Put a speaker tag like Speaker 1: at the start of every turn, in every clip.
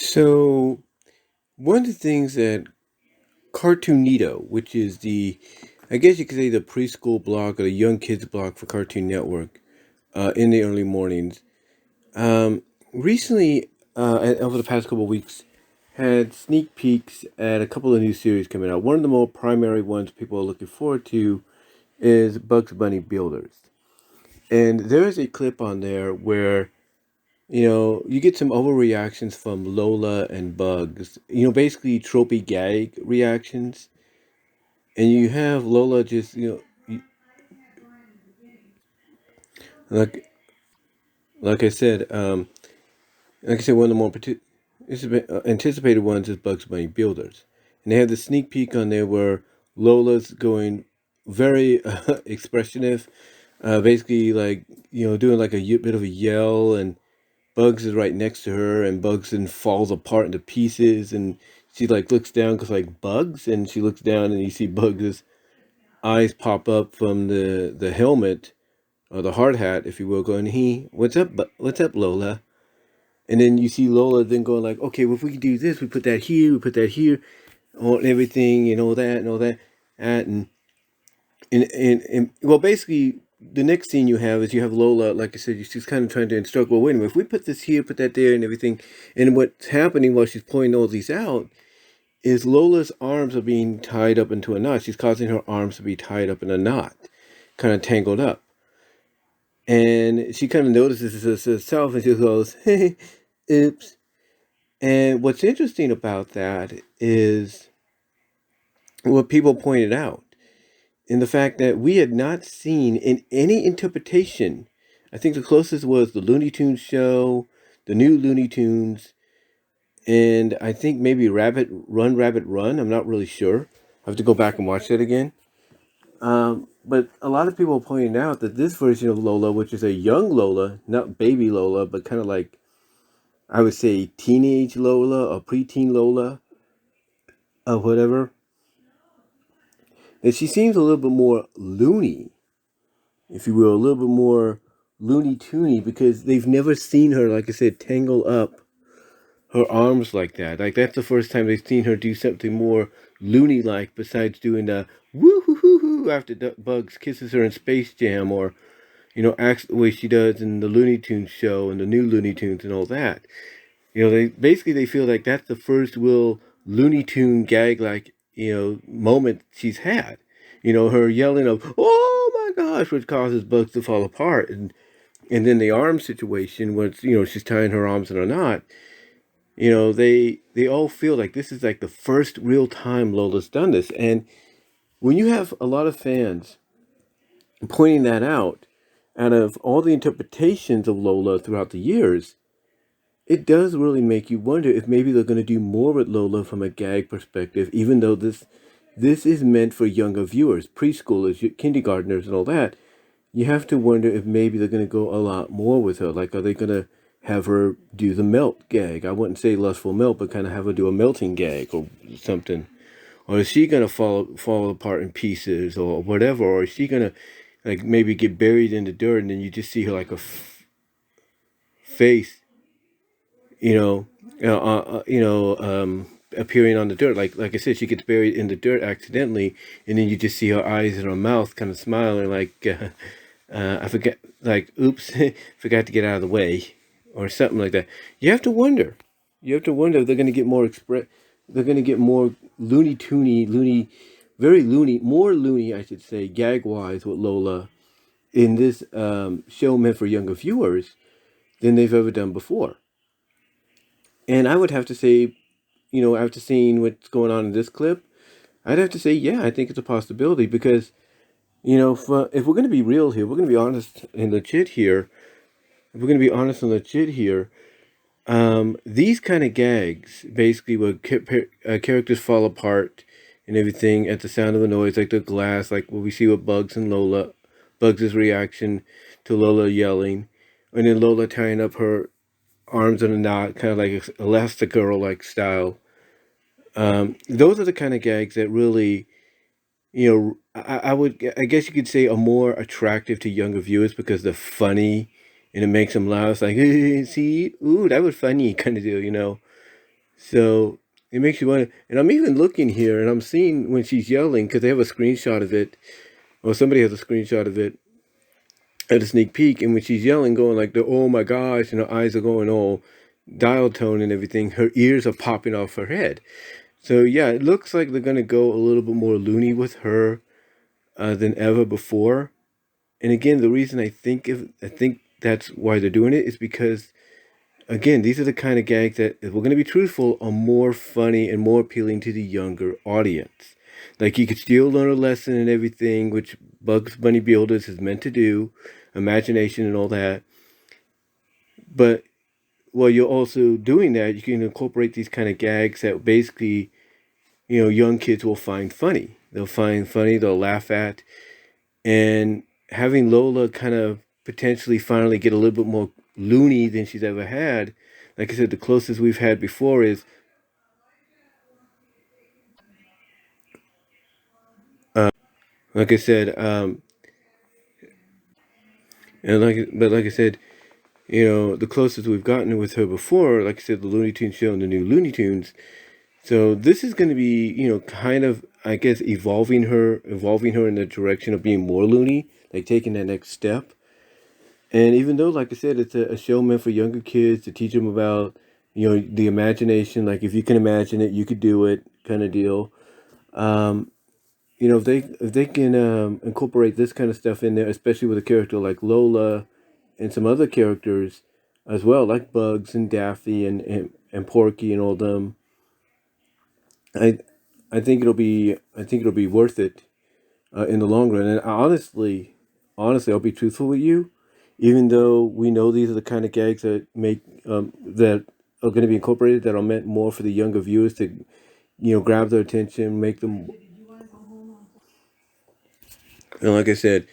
Speaker 1: So, one of the things that Cartoonito, which is I guess you could say the preschool blog or the young kids blog for Cartoon Network, in the early mornings, um, recently, over the past couple of weeks, had sneak peeks at a couple of new series coming out. One of the more primary ones people are looking forward to is Bugs Bunny Builders. And there is a clip on there where you get some overreactions from Lola and Bugs. Basically tropey gag reactions, and you have Lola just like like I said, one of the more anticipated ones is Bugs Bunny Builders, and they have the sneak peek on there where Lola's going very expressive, basically like doing like a bit of a yell, and Bugs is right next to her, and Bugs then falls apart into pieces, and she like looks down because like Bugs, and she looks down and you see Bugs' eyes pop up from the helmet or the hard hat, if you will, going, what's up, what's up, Lola? And then you see Lola then going like, okay, well, if we can do this, we put that here, and everything, and all that, and well, basically, the next scene you have is you have Lola, like I said, she's kind of trying to instruct, well, wait a minute, if we put this here, put that there, and everything, and what's happening while she's pointing all these out is Lola's arms are being tied up into a knot. She's causing her arms to be tied up in a knot, kind of tangled up. And she kind of notices this herself, and she goes, hey, oops. And what's interesting about that is what people pointed out in the fact that we had not seen in any interpretation. I think the closest was the Looney Tunes show, the new Looney Tunes, and I think maybe Rabbit Run. I'm not really sure. I have to go back and watch that again. But a lot of people pointed out that this version of Lola, which is a young Lola, not baby Lola, but kind of like, I would say, teenage Lola or preteen Lola or whatever, that she seems a little bit more loony, if you will, a little bit more loony toony, because they've never seen her, like I said, tangle up her arms like that. Like, that's the first time they've seen her do something more loony like, besides doing the woo hoo hoo hoo after Bugs kisses her in Space Jam, or acts the way she does in the Looney Tunes show and the new Looney Tunes and all that. They feel like that's the first real Looney Tune gag like moment she's had. Her yelling of "Oh my gosh," which causes Bugs to fall apart, and then the arm situation, where she's tying her arms in a knot. They all feel like this is like the first real time Lola's done this, and when you have a lot of fans pointing that out of all the interpretations of Lola throughout the years, it does really make you wonder if maybe they're going to do more with Lola from a gag perspective, even though this is meant for younger viewers, preschoolers, kindergartners, and all that. You have to wonder if maybe they're going to go a lot more with her. Like, are they going to have her do the melt gag? I wouldn't say lustful melt, but kind of have her do a melting gag or something. Or is she going to fall apart in pieces or whatever? Or is she going to like maybe get buried in the dirt, and then you just see her like a face, you know, appearing on the dirt. Like I said, she gets buried in the dirt accidentally, and then you just see her eyes and her mouth kind of smiling, like I forget, like oops, forgot to get out of the way, or something like that. You have to wonder. You have to wonder if they're going to get more They're going to get more loony toony, loony, very loony, more loony, I should say, gag wise with Lola in this show meant for younger viewers than they've ever done before. And I would have to say, after seeing what's going on in this clip, I'd have to say, yeah, I think it's a possibility because, if we're going to be real here, we're going to be honest and legit here. If we're going to be honest and legit here, these kind of gags, basically, where characters fall apart and everything at the sound of a noise, like the glass, like what we see with Bugs and Lola, Bugs' reaction to Lola yelling, and then Lola tying up her arms in a knot, kind of like Elastigirl like style. Those are the kind of gags that really, I guess you could say, are more attractive to younger viewers because they're funny and it makes them laugh. It's like, see, ooh, that was funny, kind of deal. So it makes you wonder. And I'm even looking here, and I'm seeing when she's yelling because they have a screenshot of it, or somebody has a screenshot of it at a sneak peek. And when she's yelling, going like the "oh my gosh," and her eyes are going all dial tone and everything, her ears are popping off her head. So yeah, it looks like they're gonna go a little bit more loony with her than ever before. And again, the reason I think that's why they're doing it is because again, these are the kind of gags that, if we're going to be truthful, are more funny and more appealing to the younger audience. Like you could still learn a lesson and everything, which Bugs Bunny Builders is meant to do, imagination and all that. But while you're also doing that, you can incorporate these kind of gags that basically, young kids will find funny. They'll find funny, they'll laugh at. And having Lola kind of potentially finally get a little bit more loony than she's ever had, like I said, the closest we've had before is, like I said, but like I said, the closest we've gotten with her before, like I said, the Looney Tunes show and the new Looney Tunes. So this is going to be, kind of, I guess, evolving her in the direction of being more loony, like taking that next step. And even though, like I said, it's a show meant for younger kids to teach them about, the imagination. Like if you can imagine it, you could do it, kind of deal. Um, if they can incorporate this kind of stuff in there, especially with a character like Lola and some other characters as well, like Bugs and Daffy and Porky and all them. I I think it'll be worth it in the long run. And honestly, I'll be truthful with you. Even though we know these are the kind of gags that are going to be incorporated, that are meant more for the younger viewers to, grab their attention, make them. And like I said,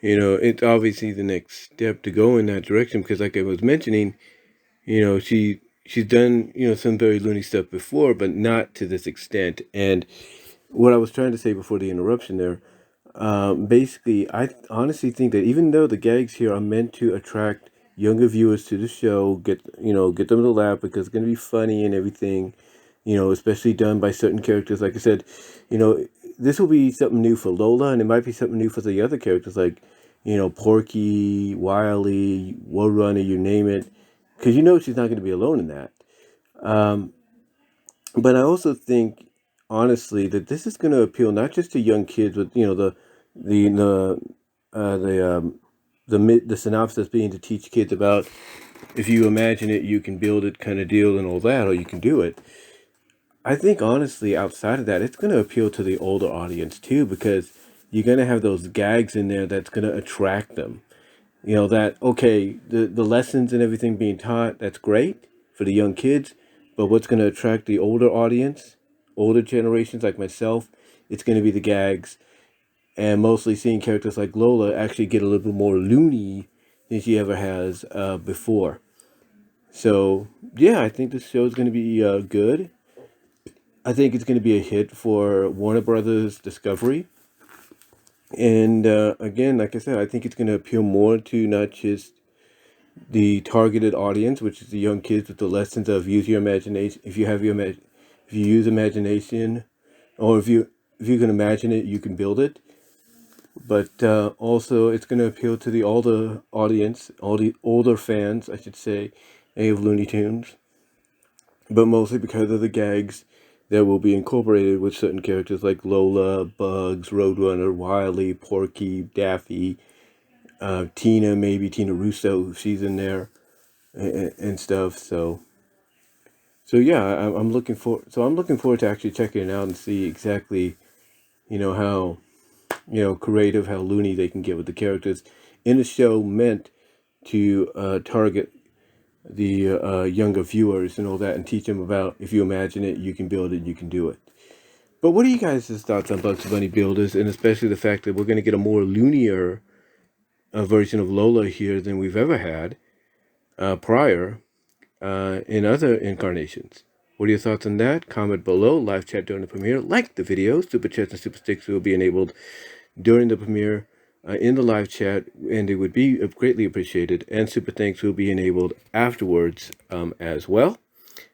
Speaker 1: it's obviously the next step to go in that direction because, like I was mentioning, she's done some very loony stuff before, but not to this extent. And what I was trying to say before the interruption there, basically, I honestly think that even though the gags here are meant to attract younger viewers to the show, get them to laugh because it's going to be funny and everything, especially done by certain characters. Like I said, you know, this will be something new for Lola, and it might be something new for the other characters, like Porky, Wiley, Roadrunner, you name it, because she's not going to be alone in that. Um, but I also think, honestly, that this is going to appeal not just to young kids, but the the the the synopsis being to teach kids about, if you imagine it, you can build it, kind of deal, and all that, or you can do it. I think honestly, outside of that, it's going to appeal to the older audience too, because you're going to have those gags in there that's going to attract them. That, okay, the lessons and everything being taught, that's great for the young kids, but what's going to attract the older audience, older generations like myself, it's going to be the gags, and mostly seeing characters like Lola actually get a little bit more loony than she ever has before. So yeah, I think this show is going to be good. I think it's going to be a hit for Warner Brothers Discovery. And again, like I said, I think it's going to appeal more to not just the targeted audience, which is the young kids, with the lessons of use your imagination. If you use imagination, or if you can imagine it, you can build it. But also, it's going to appeal to the older audience, all the older fans, I should say, of Looney Tunes. But mostly because of the gags that will be incorporated with certain characters like Lola, Bugs, Roadrunner, Wiley, Porky, Daffy, Tina, maybe Tina Russo, if she's in there, and stuff. So yeah, I'm looking forward to actually checking it out and see exactly, how, creative, how loony they can get with the characters in a show meant to target the younger viewers and all that, and teach them about, if you imagine it, you can build it, you can do it. But what are you guys' thoughts on Bugs Bunny Builders, and especially the fact that we're going to get a more loonier version of Lola here than we've ever had prior in other incarnations? What are your thoughts on that? Comment below, live chat during the premiere, like the video. Super chats and super sticks will be enabled during the premiere in the live chat, and it would be greatly appreciated. And super thanks will be enabled afterwards as well.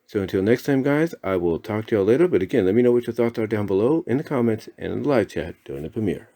Speaker 1: So until next time, guys, I will talk to y'all later. But again, let me know what your thoughts are down below in the comments and in the live chat during the premiere.